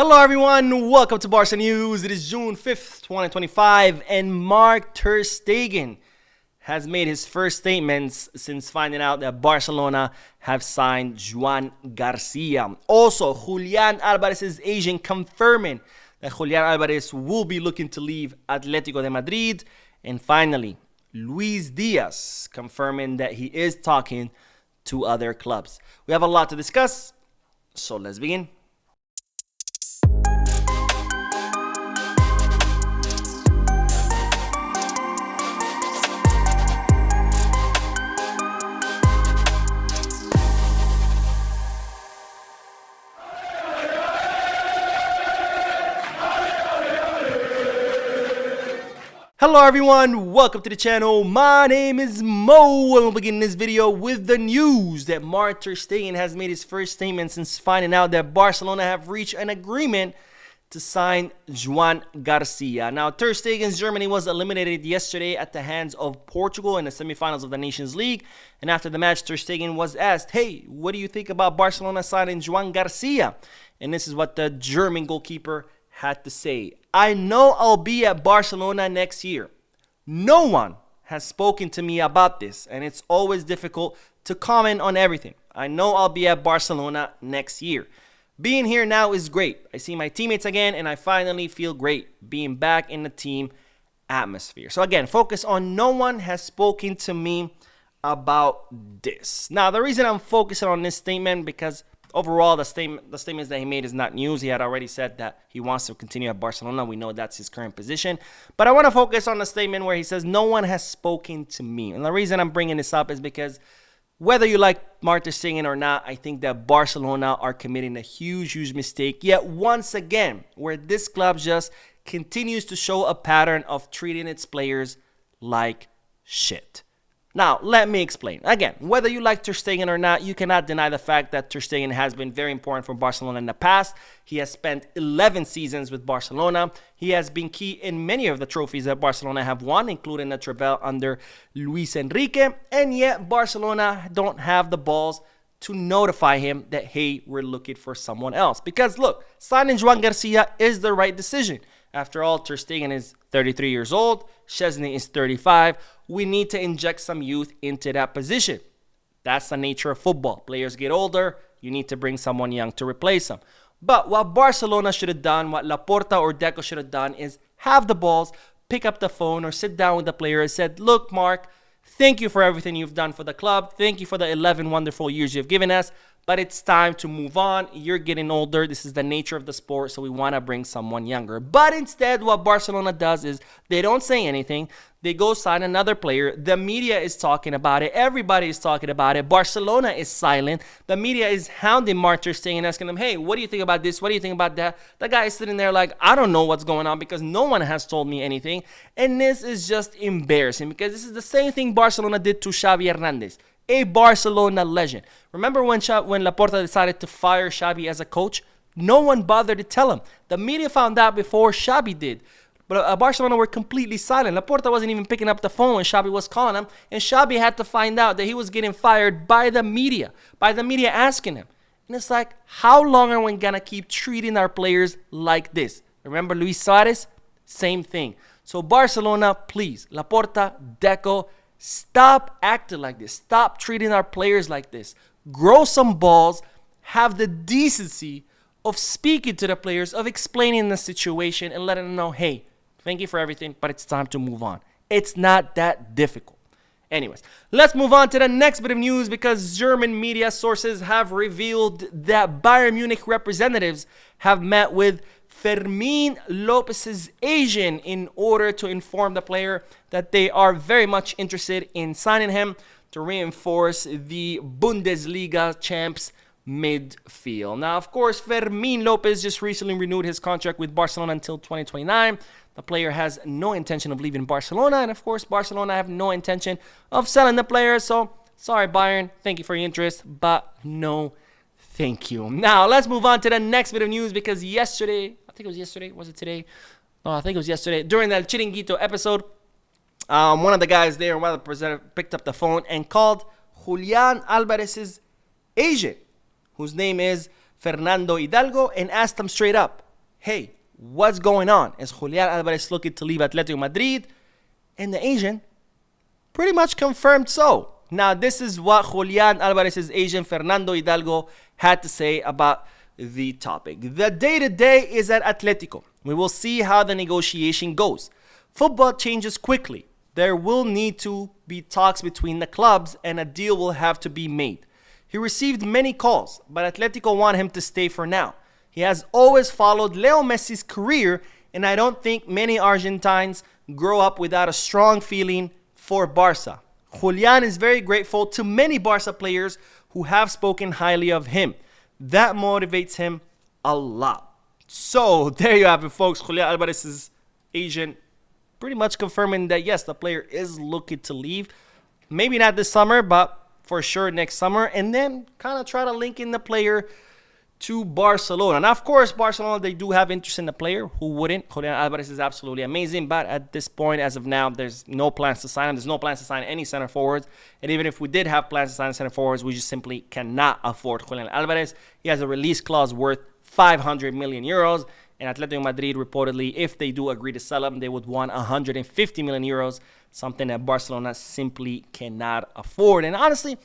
Hello everyone, welcome to Barca News. It is June 5th, 2025, and Marc Ter Stegen has made his first statements since finding out that Barcelona have signed Joan Garcia. Also, Julian Alvarez's agent confirming that Julian Alvarez will be looking to leave Atletico de Madrid. And finally, Luis Diaz confirming that he is talking to other clubs. We have a lot to discuss, so let's begin. Hello everyone, welcome to the channel. My name is Mo, and we'll begin this video with the news that Marc Ter Stegen has made his first statement since finding out that Barcelona have reached an agreement to sign Joan Garcia. Now, Ter Stegen's Germany was eliminated yesterday at the hands of Portugal in the semifinals of the Nations League. And after the match, Ter Stegen was asked, hey, what do you think about Barcelona signing Joan Garcia? And this is what the German goalkeeper had to say. I know I'll be at Barcelona next year. No one has spoken to me about this, and it's always difficult to comment on everything. I know I'll be at Barcelona next year. Being here now is great. I see my teammates again, and I finally feel great being back in the team atmosphere. So again, focus on no one has spoken to me about this. Now, the reason I'm focusing on this statement because overall, the statements that he made is not news. He had already said that he wants to continue at Barcelona. We know that's his current position. But I want to focus on the statement where he says, no one has spoken to me. And the reason I'm bringing this up is because whether you like Marc Ter Stegen or not, I think that Barcelona are committing a huge mistake. Yet once again, where this club just continues to show a pattern of treating its players like shit. Now, let me explain. Again, whether you like Ter Stegen or not, you cannot deny the fact that Ter Stegen has been very important for Barcelona in the past. He has spent 11 seasons with Barcelona. He has been key in many of the trophies that Barcelona have won, including the treble under Luis Enrique. And yet, Barcelona don't have the balls to notify him that, hey, we're looking for someone else. Because, look, signing Joan Garcia is the right decision. After all, Ter Stegen is 33 years old. Szczesny is 35. We need to inject some youth into that position. That's the nature of football. Players get older. You need to bring someone young to replace them. But what Barcelona should have done, what Laporta or Deco should have done is have the balls, pick up the phone or sit down with the player and said, look, Marc, thank you for everything you've done for the club. Thank you for the 11 wonderful years you've given us. But it's time to move on. You're getting older. This is the nature of the sport, so we want to bring someone younger. But instead, what Barcelona does is they don't say anything. They go sign another player. The media is talking about it. Everybody is talking about it. Barcelona is silent. The media is hounding Marc Ter Stegen, asking him, hey, what do you think about this? What do you think about that? The guy is sitting there like, I don't know what's going on because no one has told me anything. And this is just embarrassing because this is the same thing Barcelona did to Xavi Hernandez, a Barcelona legend. Remember when Laporta decided to fire Xavi as a coach? No one bothered to tell him. The media found out before Xavi did. But Barcelona were completely silent. Laporta wasn't even picking up the phone when Xavi was calling him. And Xavi had to find out that he was getting fired by the media asking him. And it's like, how long are we going to keep treating our players like this? Remember Luis Suarez? Same thing. So Barcelona, please, Laporta, Deco, stop acting like this. Stop treating our players like this. Grow some balls. Have the decency of speaking to the players, of explaining the situation and letting them know, hey, thank you for everything, but it's time to move on. It's not that difficult. Anyways, let's move on to the next bit of news because German media sources have revealed that Bayern Munich representatives have met with Fermín López's agent in order to inform the player that they are very much interested in signing him to reinforce the Bundesliga champs midfield. Now, of course, Fermín López just recently renewed his contract with Barcelona until 2029. The player has no intention of leaving Barcelona, and of course, Barcelona have no intention of selling the player. So, sorry, Bayern, thank you for your interest, but no thank you. Now, let's move on to the next bit of news because yesterday, I think it was yesterday, was it today? No, I think it was yesterday, during the Chiringuito episode, one of the guys there, one of the presenters, picked up the phone and called Julian Alvarez's agent, whose name is Fernando Hidalgo, and asked him straight up, hey, what's going on? Is Julian Alvarez looking to leave Atletico Madrid? And the agent pretty much confirmed so. Now, this is what Julian Alvarez's agent, Fernando Hidalgo, had to say about the topic. The day-to-day is at Atletico. We will see how the negotiation goes. Football changes quickly. There will need to be talks between the clubs and a deal will have to be made. He received many calls, but Atletico want him to stay for now. He has always followed Leo Messi's career, and I don't think many Argentines grow up without a strong feeling for Barca. Julian is very grateful to many Barca players who have spoken highly of him. That motivates him a lot. So there you have it, folks. Julian Alvarez's agent pretty much confirming that, yes, the player is looking to leave. Maybe not this summer, but for sure next summer. And then kind of try to link in the player to Barcelona. Now, of course, Barcelona, they do have interest in the player. Who wouldn't? Julian Alvarez is absolutely amazing. But at this point, as of now, there's no plans to sign him. There's no plans to sign any center forwards. And even if we did have plans to sign center forwards, we just simply cannot afford Julian Alvarez. He has a release clause worth 500 million euros. And Atletico Madrid, reportedly, if they do agree to sell him, they would want 150 million euros, something that Barcelona simply cannot afford. And honestly,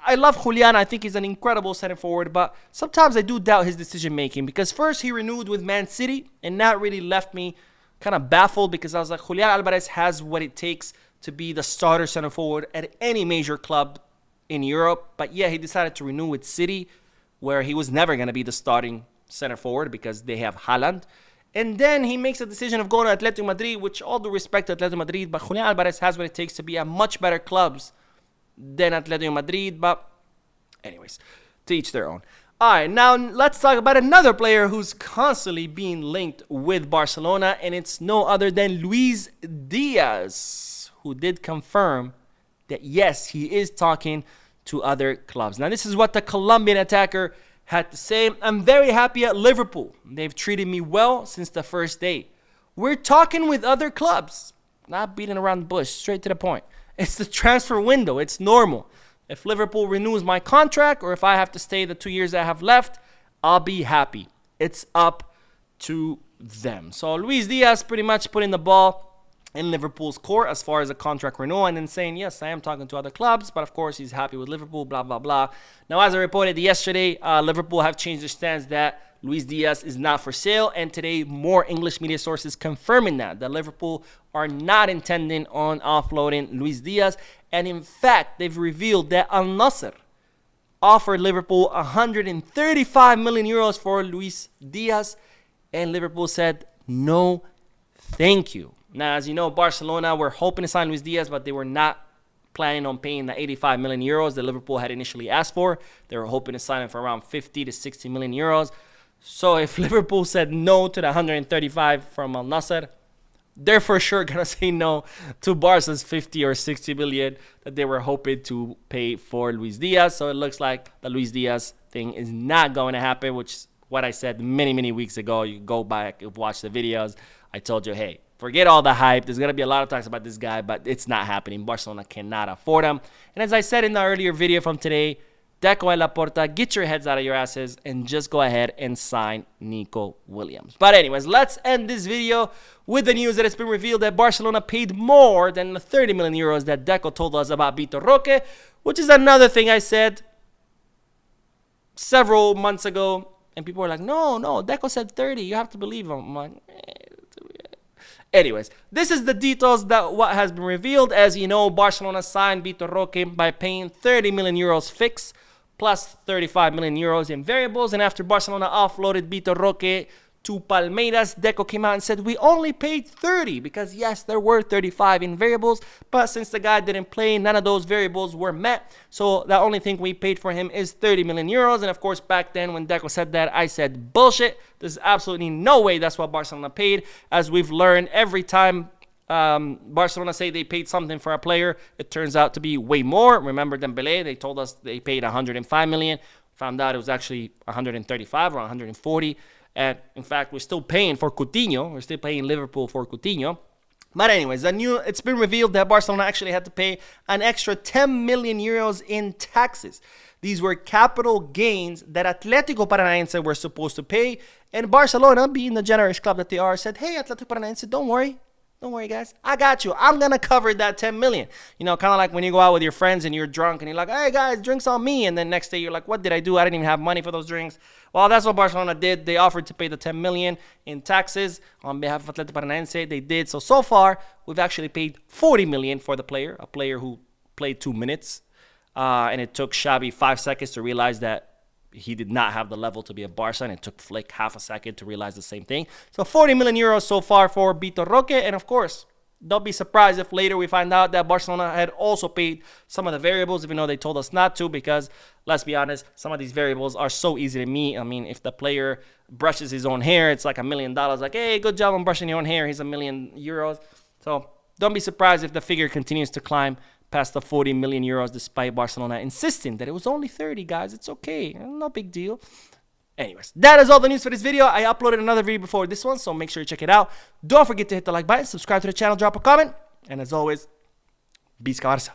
I love Julian. I think he's an incredible center forward, but sometimes I do doubt his decision making because first he renewed with Man City and that really left me kind of baffled because I was like, Julian Alvarez has what it takes to be the starter center forward at any major club in Europe. But yeah, he decided to renew with City where he was never going to be the starting center forward because they have Haaland. And then he makes a decision of going to Atletico Madrid, which all due respect to Atletico Madrid, but Julian Alvarez has what it takes to be at much better clubs than Atletico Madrid. But anyways, to each their own. All right, now let's talk about another player who's constantly being linked with Barcelona, and it's no other than Luis Diaz, who did confirm that, yes, he is talking to other clubs. Now, this is what the Colombian attacker had to say. I'm very happy at Liverpool. They've treated me well since the first day. We're talking with other clubs. Not beating around the bush, straight to the point. It's the transfer window. It's normal. If Liverpool renews my contract or if I have to stay the 2 years I have left, I'll be happy. It's up to them. So Luis Diaz pretty much putting the ball in Liverpool's court as far as a contract renewal and then saying, yes, I am talking to other clubs, but of course he's happy with Liverpool, blah, blah, blah. Now, as I reported yesterday, Liverpool have changed their stance that Luis Diaz is not for sale, and today more English media sources confirming that Liverpool are not intending on offloading Luis Diaz, and in fact, they've revealed that Al Nassr offered Liverpool 135 million euros for Luis Diaz, and Liverpool said, no, thank you. Now, as you know, Barcelona were hoping to sign Luis Diaz, but they were not planning on paying the 85 million euros that Liverpool had initially asked for. They were hoping to sign him for around 50 to 60 million euros. So if Liverpool said no to the 135 from Al Nassr, they're for sure going to say no to Barca's 50 or 60 million that they were hoping to pay for Luis Diaz. So it looks like the Luis Diaz thing is not going to happen, which is what I said many, many weeks ago. You go back and watch the videos. I told you, hey, forget all the hype. There's going to be a lot of talks about this guy, but it's not happening. Barcelona cannot afford him. And as I said in the earlier video from today, Deco and Laporta, get your heads out of your asses and just go ahead and sign Nico Williams. But anyways, let's end this video with the news that it's been revealed that Barcelona paid more than the 30 million euros that Deco told us about Vitor Roque, which is another thing I said several months ago. And people were like, no, Deco said 30. You have to believe him. I'm like, anyways, this is the details that what has been revealed. As you know, Barcelona signed Vitor Roque by paying 30 million euros fixed plus 35 million euros in variables. And after Barcelona offloaded Vitor Roque to Palmeiras, Deco came out and said, we only paid 30 because, yes, there were 35 in variables. But since the guy didn't play, none of those variables were met. So the only thing we paid for him is 30 million euros. And, of course, back then when Deco said that, I said, bullshit. There's absolutely no way that's what Barcelona paid. As we've learned, every time Barcelona say they paid something for a player, it turns out to be way more. Remember Dembélé, they told us they paid 105 million. Found out it was actually 135 or 140. And in fact, we're still paying for Coutinho. We're still paying Liverpool for Coutinho. But anyways, it's been revealed that Barcelona actually had to pay an extra 10 million euros in taxes. These were capital gains that Atletico Paranaense were supposed to pay. And Barcelona, being the generous club that they are, said, hey, Atletico Paranaense, don't worry. Don't worry, guys. I got you. I'm going to cover that 10 million. You know, kind of like when you go out with your friends and you're drunk and you're like, hey, guys, drinks on me. And then next day you're like, what did I do? I didn't even have money for those drinks. Well, that's what Barcelona did. They offered to pay the 10 million in taxes on behalf of Atletico Paranaense. They did. So far, we've actually paid 40 million for the player, a player who played 2 minutes. And it took Xavi 5 seconds to realize that he did not have the level to be a Barca, and it took Flick half a second to realize the same thing. So 40 million euros so far for Vitor Roque, and of course, don't be surprised if later we find out that Barcelona had also paid some of the variables, even though they told us not to, because let's be honest, some of these variables are so easy to meet. I mean, if the player brushes his own hair, it's like $1 million. Like, hey, good job on brushing your own hair. He's €1 million. So don't be surprised if the figure continues to climb past the 40 million euros, despite Barcelona insisting that it was only 30, guys. It's okay. No big deal. Anyways, that is all the news for this video. I uploaded another video before this one, so make sure you check it out. Don't forget to hit the like button, subscribe to the channel, drop a comment, and as always, Barça.